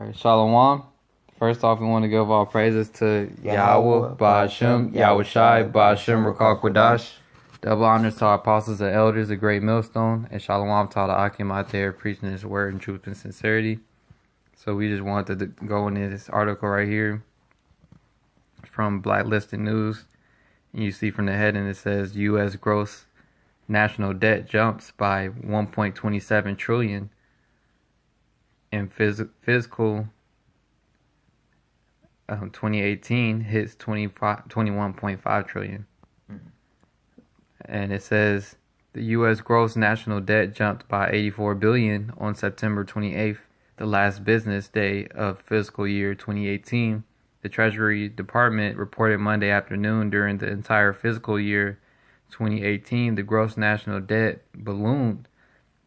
Alright, Shalom. First off, we want to give all praises to Yahweh, Ba'ashem, Yahushai, Ba'ashem, Rakal Kwadash. Double honors to our apostles and elders, the great millstone, and Shalom to all the Akim out there preaching his word in truth and sincerity. So we just wanted to go into this article right here from Blacklisted News. And you see from the heading it says U.S. gross national debt jumps by 1.27 trillion in fiscal 2018 hits 21.5 trillion. And it says the U.S. gross national debt jumped by 84 billion on September 28th, the last business day of fiscal year 2018. The Treasury Department reported Monday afternoon during the entire fiscal year 2018, the gross national debt ballooned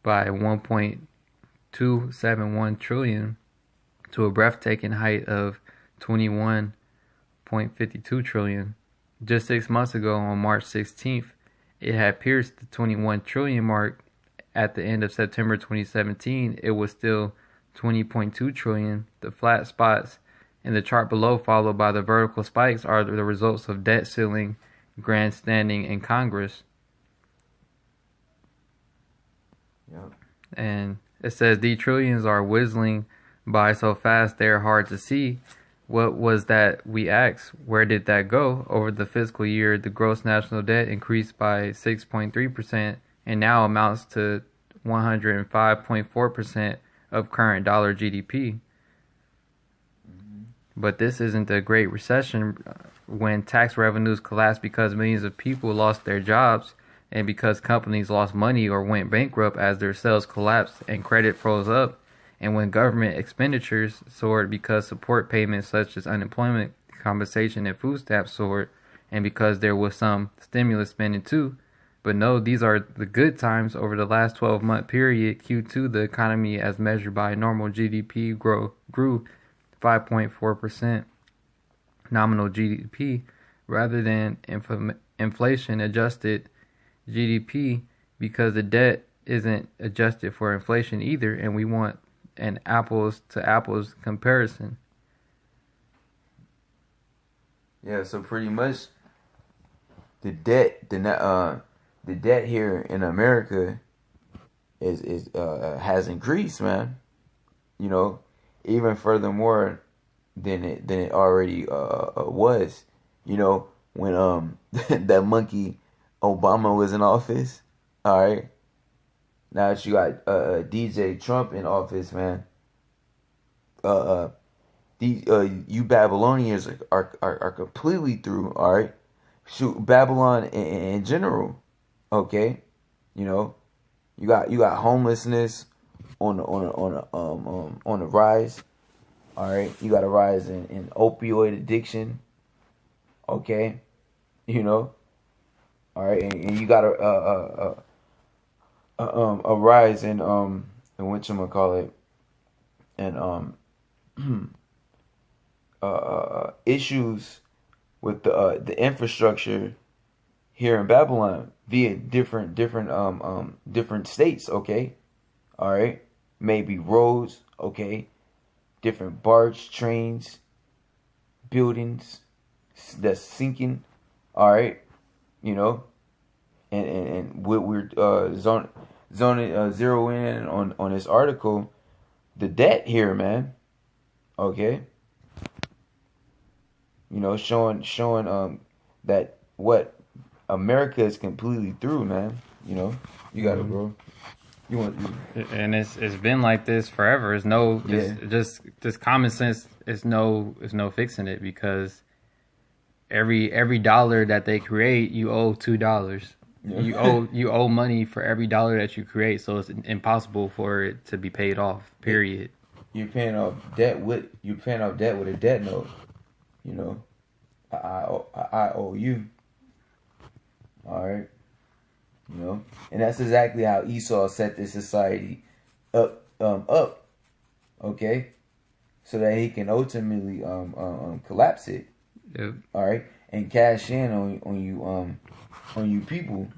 by 1.271 trillion to a breathtaking height of 21.52 trillion. Just 6 months ago, on March 16th, it had pierced the 21 trillion mark. At the end of September 2017, it was still 20.2 trillion. The flat spots in the chart below, followed by the vertical spikes, are the results of debt ceiling grandstanding in Congress. Yep. And it says the trillions are whistling by so fast they're hard to see. What was that, we ask? Where did that go? Over the fiscal year, the gross national debt increased by 6.3% and now amounts to 105.4% of current dollar GDP. But this isn't the Great Recession, when tax revenues collapsed because millions of people lost their jobs and because companies lost money or went bankrupt as their sales collapsed and credit froze up, and when government expenditures soared because support payments such as unemployment compensation and food stamps soared, and because there was some stimulus spending too. But no, these are the good times. Over the last 12-month period, Q2, the economy as measured by normal GDP grew 5.4%. Nominal GDP rather than inflation adjusted GDP, because the debt isn't adjusted for inflation either, and we want an apples to apples comparison. Yeah, so pretty much the debt here in America is has increased, man. You know, even furthermore than it already was. You know, when that monkey Obama was in office. All right. Now that you got DJ Trump in office, man. You Babylonians are completely through. All right. Shoot, Babylon in general. Okay. You know, you got homelessness on the rise. All right, you got a rise in opioid addiction. Okay, you know. All right, and you got a rise in whatchamacallit, and issues with the infrastructure here in Babylon via different states. Okay, all right, maybe roads. Okay. Different barge trains, buildings that's sinking. All right, you know, and what we're zero in on this article, the debt here, man. Okay, you know, showing that what America is completely through, man. You know, you got it, bro. You want, and it's been like this forever. It's no, just common sense. It's no fixing it, because every dollar that they create, you owe $2. Yeah. You owe money for every dollar that you create, so it's impossible for it to be paid off. Period. You're paying off debt with a debt note. You know, I owe you. All right. You know, and that's exactly how Esau set this society up, okay, so that he can ultimately collapse it. Yep. All right, and cash in on you people,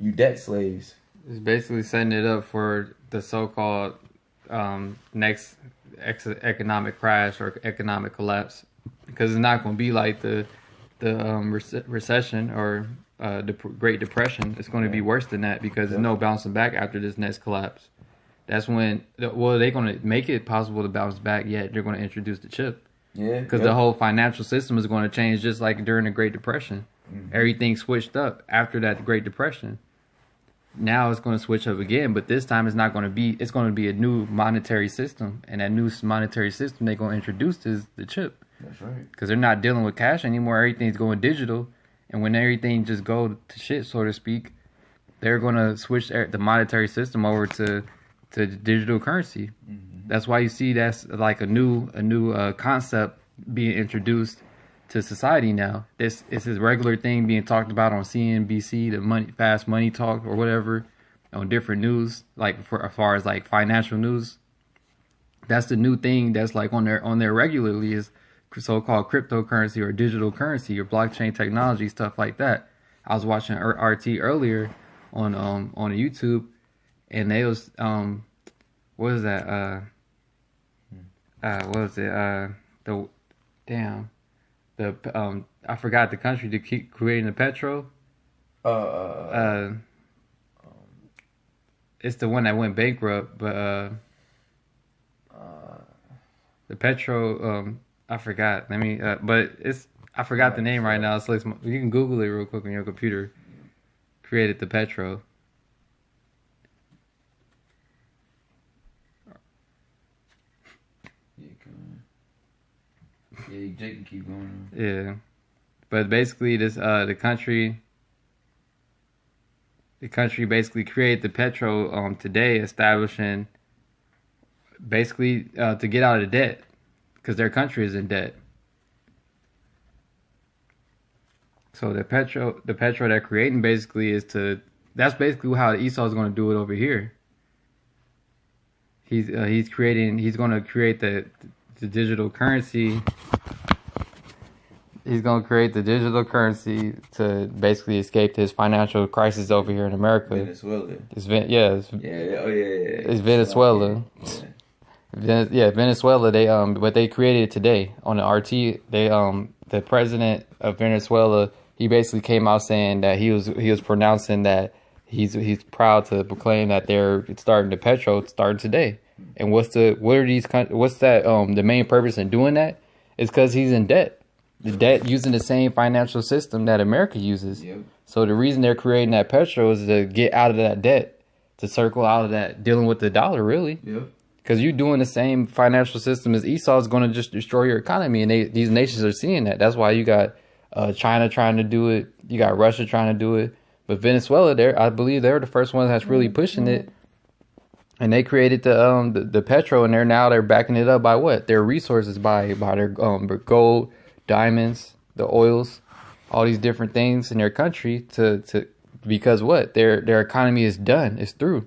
you debt slaves. It's basically setting it up for the so-called next economic crash or economic collapse, because it's not going to be like the recession or the Great Depression. It's going to be worse than that, because there's no bouncing back after this next collapse. That's when, they're going to make it possible to bounce back, yet they're going to introduce the chip. Yeah. Because the whole financial system is going to change, just like during the Great Depression. Mm-hmm. Everything switched up after that Great Depression. Now it's going to switch up again, but this time it's going to be a new monetary system. And that new monetary system they're going to introduce is the chip. That's right. Because they're not dealing with cash anymore. Everything's going digital. And when everything just go to shit, so to speak, they're going to switch the monetary system over to digital currency. Mm-hmm. That's why you see that's like a new concept being introduced to society now. It's this regular thing being talked about on CNBC, the fast money talk or whatever, on different news, like for as far as like financial news. That's the new thing that's like on there regularly, is so-called cryptocurrency or digital currency or blockchain technology, stuff like that. I was watching RT earlier on YouTube, and they was what was that? What was it? I forgot the country to keep creating the petro. It's the one that went bankrupt, but the petro. I forgot. But I forgot the name right now. So you can Google it real quick on your computer. Created the petro. Yeah, Jake can keep going. Yeah, but basically, the country basically created the petro today, establishing basically to get out of the debt, because their country is in debt. So the petro they're creating basically that's basically how Esau is going to do it over here. He's going to create the digital currency. He's going to create the digital currency to basically escape this financial crisis over here in America. Venezuela. It's Venezuela. Venezuela. They created it today on the RT. The president of Venezuela, he basically came out saying that he was pronouncing that he's proud to proclaim that they're starting the petro starting today. And the main purpose in doing that is because he's in debt. The debt using the same financial system that America uses. Yep. So the reason they're creating that petro is to get out of that debt, to circle out of that, dealing with the dollar, really. Yep. Because you're doing the same financial system as Esau is going to just destroy your economy, and these nations are seeing that. That's why you got China trying to do it, you got Russia trying to do it, but Venezuela, I believe they're the first ones that's really pushing it, and they created the petro, and they're backing it up by what? Their resources, by their gold, diamonds, the oils, all these different things in their country because what? Their economy is done, it's through.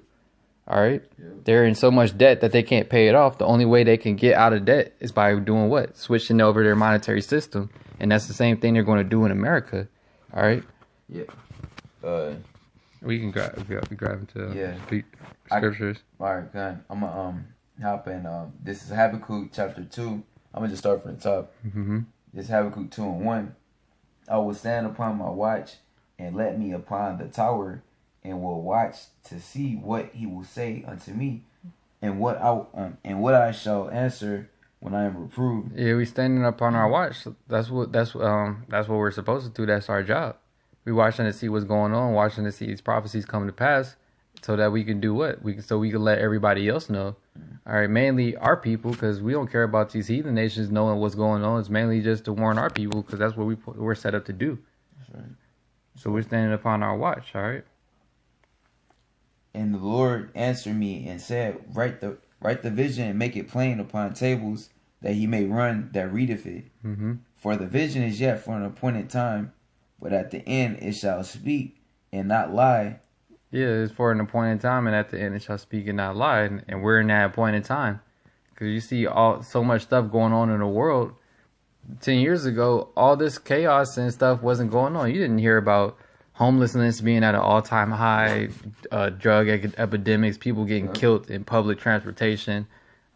All right. Yeah. They're in so much debt that they can't pay it off. The only way they can get out of debt is by doing what? Switching over their monetary system. And that's the same thing they're going to do in America. All right. Yeah. We can grab into scriptures. All right, good. I'm gonna hop in. This is Habakkuk chapter 2. I'm gonna just start from the top. Mm-hmm. This is Habakkuk 2:1. I will stand upon my watch and let me upon the tower, and will watch to see what he will say unto me, and what I shall answer when I am reproved. Yeah, we standing up on our watch. That's what we're supposed to do. That's our job. We watching to see what's going on, watching to see these prophecies come to pass, so that we can do what? We can let everybody else know. All right, mainly our people, because we don't care about these heathen nations knowing what's going on. It's mainly just to warn our people, because that's what we're set up to do. That's right. So we're standing upon our watch. All right. And the Lord answered me and said, Write the vision and make it plain upon tables, that he may run that readeth it. Mm-hmm. For the vision is yet for an appointed time, but at the end it shall speak and not lie. Yeah, it's for an appointed time, and at the end it shall speak and not lie. And we're in that appointed time. Because you see so much stuff going on in the world. 10 years ago, all this chaos and stuff wasn't going on. You didn't hear about homelessness being at an all-time high, drug epidemics, people getting killed in public transportation.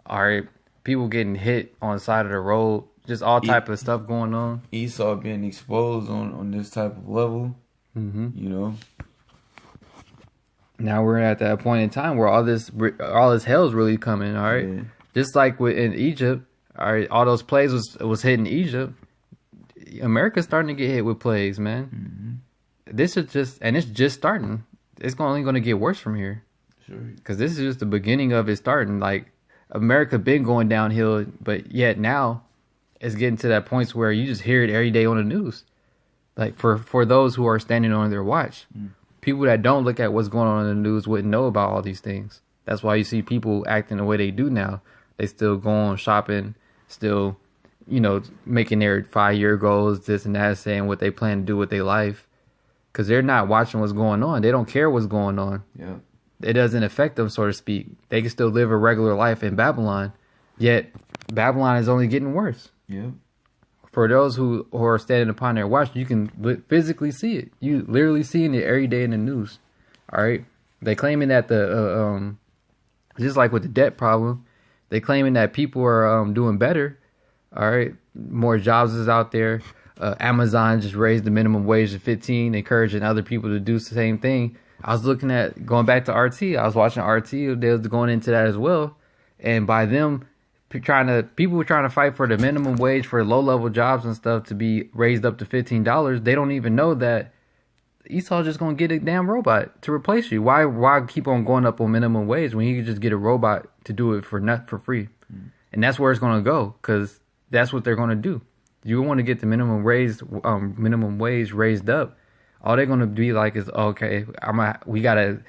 All right, people getting hit on the side of the road, just all type of stuff going on. Esau being exposed on this type of level, you know. Now we're at that point in time where all this hell's really coming. All right, just like in Egypt, all right, all those plagues was hitting Egypt. America's starting to get hit with plagues, man. This is it's just starting. It's only going to get worse from here. Sure. Because this is just the beginning of it starting. Like, America been going downhill, but yet now it's getting to that point where you just hear it every day on the news. Like, for those who are standing on their watch. People that don't look at what's going on in the news wouldn't know about all these things. That's why you see people acting the way they do now. They still go on shopping, still, you know, making their 5-year goals, this and that, saying what they plan to do with their life. Because they're not watching what's going on. They don't care what's going on. Yeah. It doesn't affect them, so to speak. They can still live a regular life in Babylon, yet Babylon is only getting worse. Yeah. For those who are standing upon their watch, you can physically see it. You literally seeing it every day in the news. All right, they claiming that just like with the debt problem, they claiming that people are doing better. All right, more jobs is out there. Amazon just raised the minimum wage to 15, encouraging other people to do the same thing. I was looking at going back to RT. I was watching RT. They was going into that as well, and by them. People were trying to fight for the minimum wage for low-level jobs and stuff to be raised up to $15. They don't even know that Esau's just gonna get a damn robot to replace you. Why keep on going up on minimum wage when you can just get a robot to do it for free? And that's where it's gonna go, because that's what they're gonna do. You want to get the minimum wage raised up. All they're gonna be like is, okay, the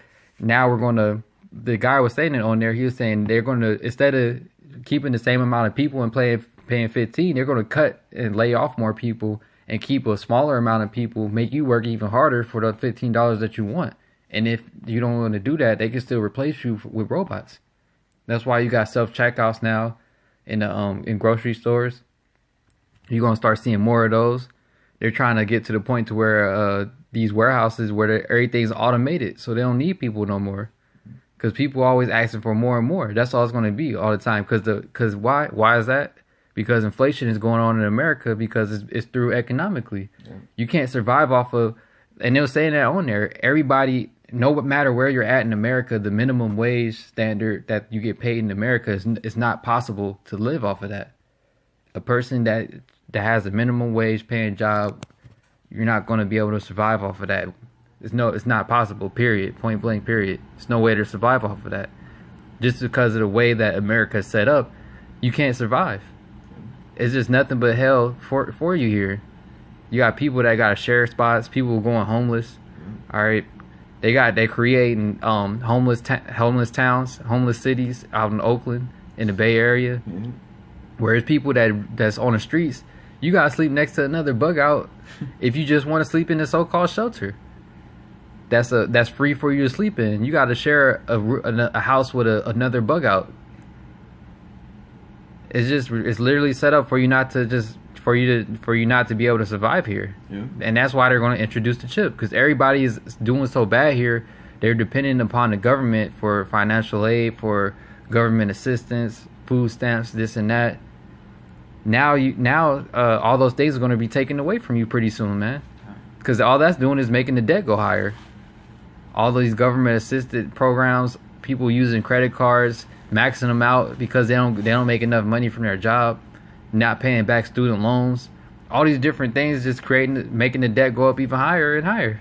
guy was saying it on there. He was saying they're gonna, instead of keeping the same amount of people and paying 15, they're going to cut and lay off more people and keep a smaller amount of people, make you work even harder for the $15 that you want. And if you don't want to do that, they can still replace you with robots. That's why you got self-checkouts now in grocery stores. You're going to start seeing more of those. They're trying to get to the point to where these warehouses where everything's automated, so they don't need people no more. Because people are always asking for more and more. That's all it's going to be all the time. Because why? Why is that? Because inflation is going on in America because it's through economically. Yeah. You can't survive off of, and they were saying that on there, everybody, no matter where you're at in America, the minimum wage standard that you get paid in America is not possible to live off of that. A person that has a minimum wage paying job, you're not going to be able to survive off of that. It's not possible, period, point blank, period. There's no way to survive off of that. Just because of the way that America is set up, you can't survive. It's just nothing but hell for you here. You got people that got to share spots, people going homeless. All right, they creating homeless towns, homeless cities out in Oakland, in the Bay Area. Whereas people that's on the streets, you got to sleep next to another bug out if you just want to sleep in the so-called shelter. That's free for you to sleep in. You got to share a house with another bug out. It's literally set up for you not to be able to survive here. Yeah. And that's why they're going to introduce the chip, because everybody is doing so bad here. They're dependent upon the government for financial aid, for government assistance, food stamps, this and that. Now all those things are going to be taken away from you pretty soon, man. Because all that's doing is making the debt go higher. All these government assisted programs, people using credit cards, maxing them out because they don't make enough money from their job, not paying back student loans. All these different things just making the debt go up even higher and higher.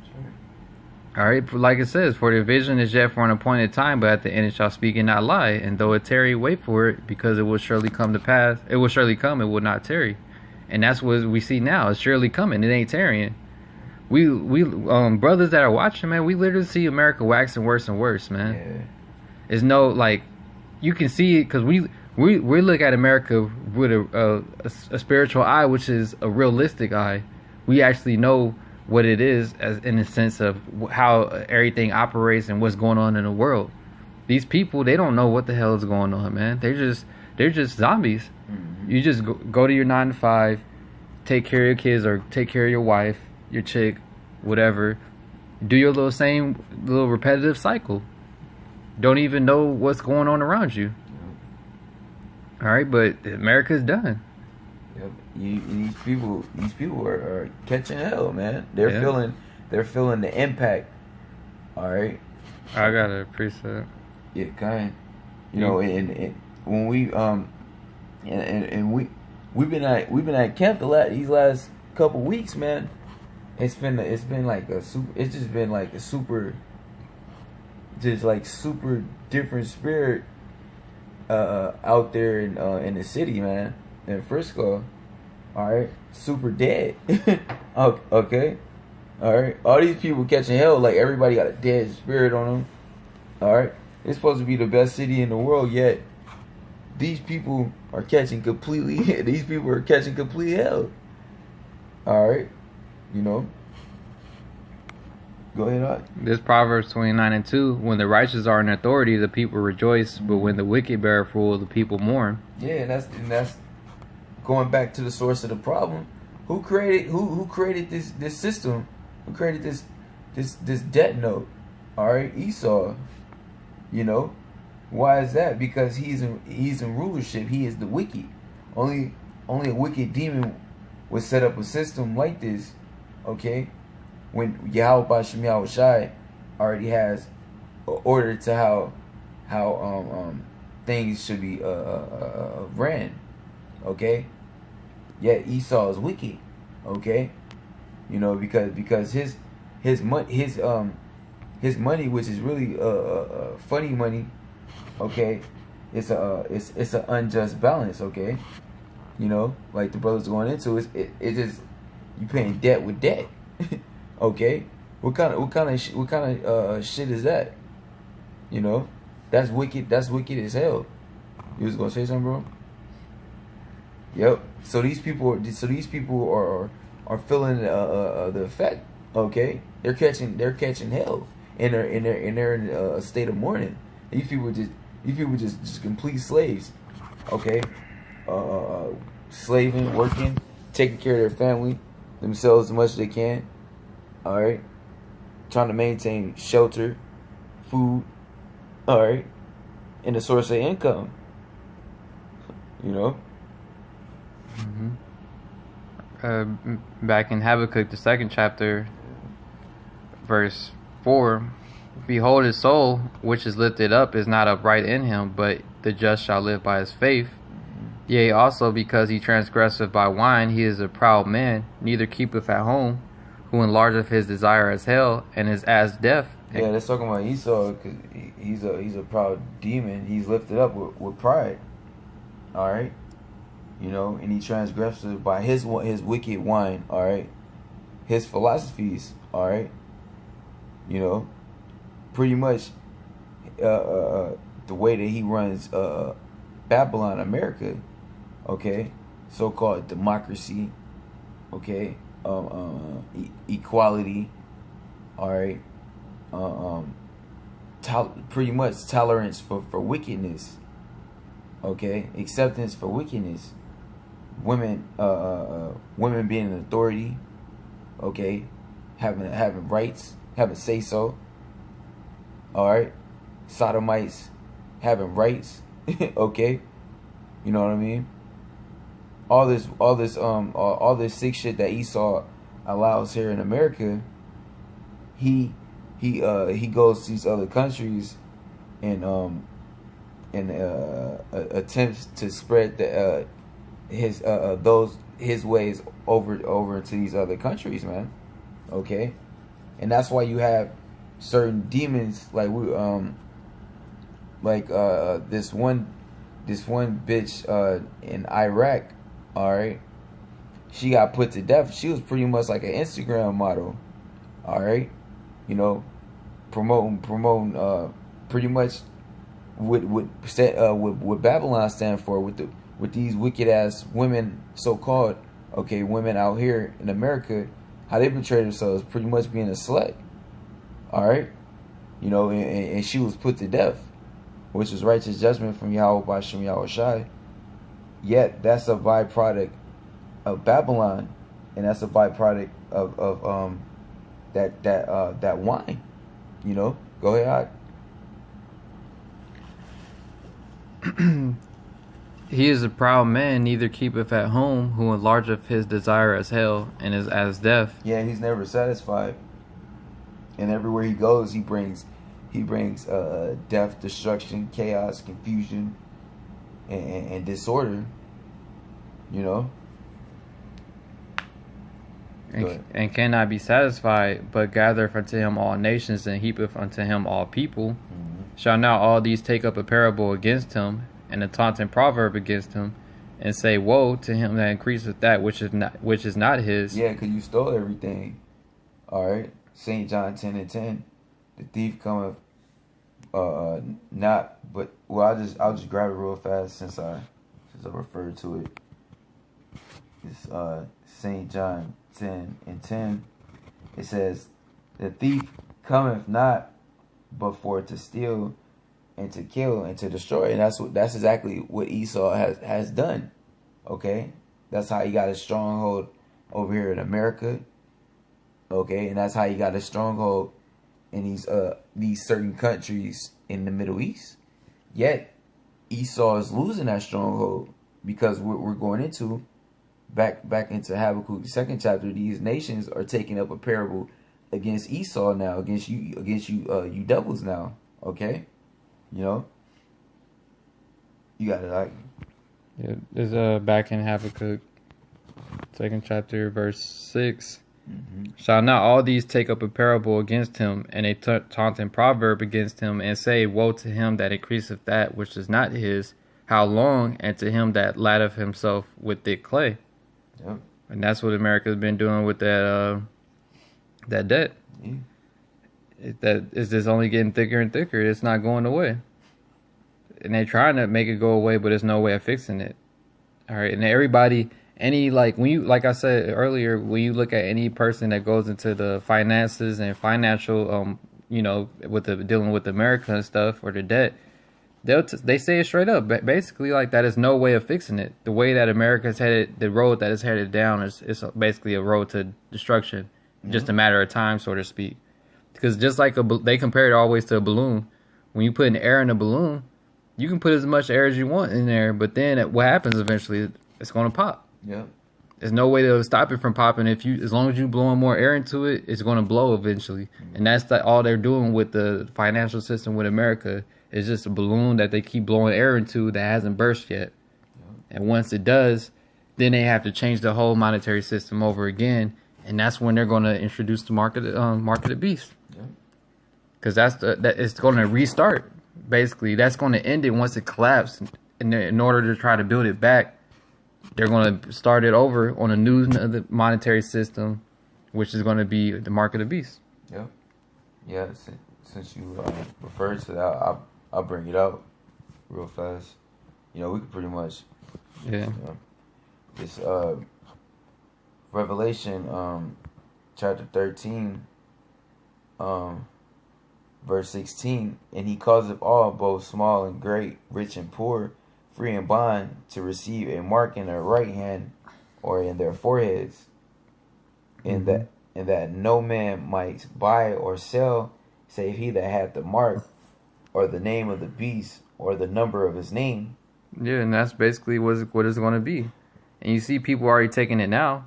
Sure. All right, like it says, for the vision is yet for an appointed time, but at the end it shall speak and not lie. And though it tarry, wait for it, because it will surely come to pass. It will surely come, it will not tarry. And that's what we see now. It's surely coming. It ain't tarrying. We brothers that are watching, man, we literally see America waxing worse and worse, man. Yeah. It's no, like, you can see it because we look at America with a spiritual eye, which is a realistic eye. We actually know what it is, as in the sense of how everything operates and what's going on in the world. These people, they don't know what the hell is going on, man. They're just zombies. Mm-hmm. You just go to your 9 to 5, take care of your kids or take care of your wife, your chick, whatever. Do your little repetitive cycle. Don't even know what's going on around you. All right, but America's done. Yep. These people are catching hell, man. They're Yeah. feeling the impact. All right. I got a preset. Yeah, kind. You know, and when we and we've been at camp these last couple weeks, man. It's been like a super. It's just been like a super. Just like super different spirit out there in the city, man, in Frisco. All right, super dead. Okay, all right. All these people catching hell, like everybody got a dead spirit on them. All right, it's supposed to be the best city in the world, yet these people are catching completely. These people are catching complete hell. All right, you know. Go ahead, Art. This Proverbs 29:2, when the righteous are in authority, the people rejoice, but when the wicked bear rule, the people mourn. Yeah, and that's going back to the source of the problem. Who created this system? Who created this debt note? All right, Esau. You know, why is that? Because he's in rulership. He is the wicked. Only a wicked demon would set up a system like this. Okay, when Yahweh Bashem Yahweh Shai already has an order to how things should be ran. Okay, yet Esau is wicked. Okay, you know, because his money, which is really funny money. Okay, it's an unjust balance. Okay, you know, like the brothers going into it just you paying debt with debt. Okay, what kind of shit is that? You know, that's wicked. That's wicked as hell. You was gonna say something, bro? Yep. So these people are feeling the effect. Okay, they're catching hell, and they're in a state of mourning. These people just complete slaves. Okay, slaving, working, taking care of their family, themselves as much as they can. All right, trying to maintain shelter, food. All right, and a source of income. You know. Back in Habakkuk, the 2nd chapter, verse 4, behold, his soul, which is lifted up, is not upright in him, but the just shall live by his faith. Yea, also because he transgresseth by wine, he is a proud man, neither keepeth at home, who enlargeth his desire as hell, and is as death. Yeah, that's talking about Esau, because he's a proud demon. He's lifted up with pride. All right. You know, and he transgresses by his wicked wine, all right, his philosophies, all right, you know, pretty much the way that he runs Babylon, America, okay, so-called democracy, okay, equality, all right, pretty much tolerance for wickedness, okay, acceptance for wickedness. Women being an authority, okay, having rights, having say so. All right, sodomites having rights, okay, you know what I mean. All this sick shit that Esau allows here in America. He goes to these other countries and attempts to spread the his ways over into these other countries, man. Okay, and that's why you have certain demons like this one bitch in Iraq. All right, she got put to death. She was pretty much like an Instagram model. All right, you know, promoting pretty much what Babylon stand for with these wicked ass women, so called, okay, women out here in America, how they portray themselves, pretty much being a slut. All right, you know, and she was put to death, which was righteous judgment from Yahweh Bashem Yahweh Shai. Yet that's a byproduct of Babylon, and that's a byproduct of that wine. You know, go ahead. He is a proud man, neither keepeth at home, who enlargeth his desire as hell, and is as death. Yeah, he's never satisfied. And everywhere he goes, he brings death, destruction, chaos, confusion, and disorder. You know? And cannot be satisfied, but gathereth unto him all nations, and heapeth unto him all people. Mm-hmm. Shall now all these take up a parable against him, and a taunting proverb against him, and say, Woe to him that increaseth that which is not his. Yeah, because you stole everything. All right. St. John 10:10. The thief cometh not, but well, I'll just grab it real fast since I referred to it. It's St. John 10:10. It says, the thief cometh not but for to steal and to kill and to destroy. And that's exactly what Esau has done. Okay? That's how he got a stronghold over here in America. Okay, and that's how he got a stronghold in these certain countries in the Middle East. Yet Esau is losing that stronghold because what we're going into back into Habakkuk, the 2nd chapter. These nations are taking up a parable against Esau now, against you devils now. Okay, you know, you got it. Like, yeah, there's back in Habakkuk, 2nd chapter, verse 6. Mm-hmm. Shall not all these take up a parable against him, and a taunting proverb against him, and say, Woe to him that increaseth that which is not his, how long, and to him that laddeth himself with thick clay. Yep. And that's what America's been doing with that debt. Yeah. That is just only getting thicker and thicker. It's not going away. And they're trying to make it go away, but there's no way of fixing it. All right, and everybody... like I said earlier, when you look at any person that goes into the finances and financial, dealing with America and stuff or the debt, they say it straight up. Basically, like, that is no way of fixing it. The way that America's headed, the road that is headed down is basically a road to destruction, just a matter of time, so to speak. Because just like they compare it always to a balloon. When you put air in a balloon, you can put as much air as you want in there, but then what happens eventually? It's going to pop. Yeah, there's no way to stop it from popping. As long as you blowing more air into it, it's going to blow eventually. Mm-hmm. And that's all they're doing with the financial system with America. It's just a balloon that they keep blowing air into that hasn't burst yet. Yeah. And once it does, then they have to change the whole monetary system over again, and that's when they're going to introduce the mark of the beast. Because it's going to restart. Basically, that's going to end it once it collapses. And in order to try to build it back, they're going to start it over on a new monetary system, which is going to be the mark of the beast. Yeah. Yeah, since you referred to that, I'll bring it out real fast. We could pretty much... Yeah. It's Revelation chapter 13, verse 16. And he causeth all, both small and great, rich and poor, free and bond, to receive a mark in their right hand or in their foreheads, and that no man might buy or sell, save he that had the mark, or the name of the beast, or the number of his name. Yeah, and that's basically what it's going to be. And you see people already taking it now.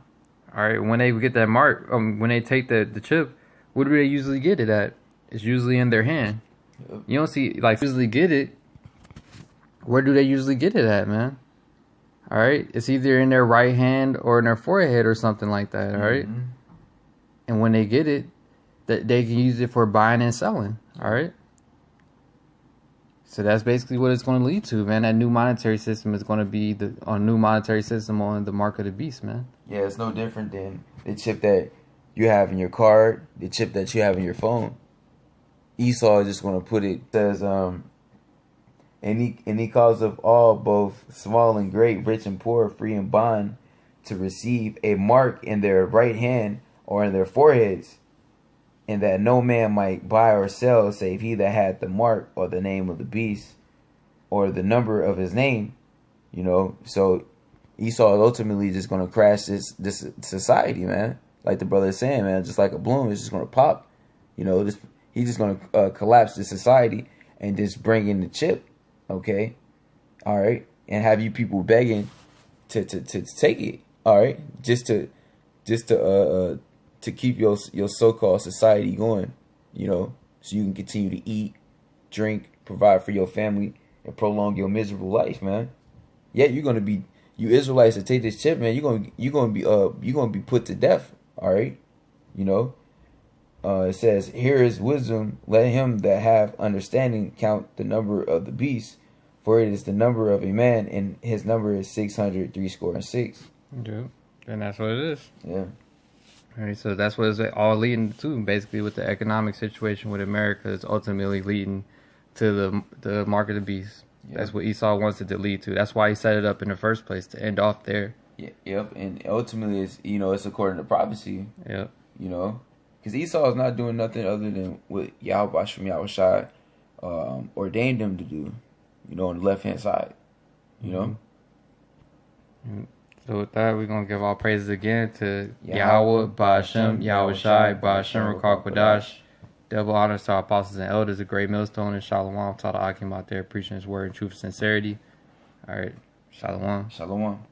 All right, when they get that mark, when they take the chip, what do they usually get it at? It's usually in their hand. Yep. You don't see, usually get it. Where do they usually get it at, man? All right. It's either in their right hand or in their forehead or something like that. All right. Mm-hmm. And when they get it, they can use it for buying and selling. All right. So that's basically what it's going to lead to, man. That new monetary system is going to be on new monetary system on the mark of the beast, man. Yeah, it's no different than the chip that you have in your card, the chip that you have in your phone. Esau is just going to put it, says, And he caused of all, both small and great, rich and poor, free and bond, to receive a mark in their right hand or in their foreheads, and that no man might buy or sell, save he that had the mark or the name of the beast or the number of his name. So Esau is ultimately just going to crash this society, man. Like the brother is saying, man, just like a balloon, it's just going to pop. He's just going to collapse the society and just bring in the chip. Okay, all right. and have you people begging to take it. All right, just to keep your so-called society going. You know, so you can continue to eat, drink, provide for your family, and prolong your miserable life, man. Yeah, you Israelites that take this chip, man. You're gonna be put to death. All right, you know. It says, "Here is wisdom. Let him that have understanding count the number of the beast, for it is the number of a man, and his number is 666." Yeah, and that's what it is. Yeah. All right, so that's what it's all leading to, basically, with the economic situation with America is ultimately leading to the mark of the beast. Yeah. That's what Esau wants it to lead to. That's why he set it up in the first place, to end off there. Yeah, yep, and ultimately, it's according to prophecy. Yep. You know, because Esau is not doing nothing other than what Yahweh Shem Yahushai ordained him to do. You know, on the left hand side. You know. Mm-hmm. So with that, we're going to give all praises again to Yahweh, Ba'ashem, Yahushai, Ba'ashem, Rakak Wadash. Double honors to our apostles and elders, a great millstone, and Shalom to all the Akim out there preaching his word in truth and sincerity. All right, Shalom. Shalom.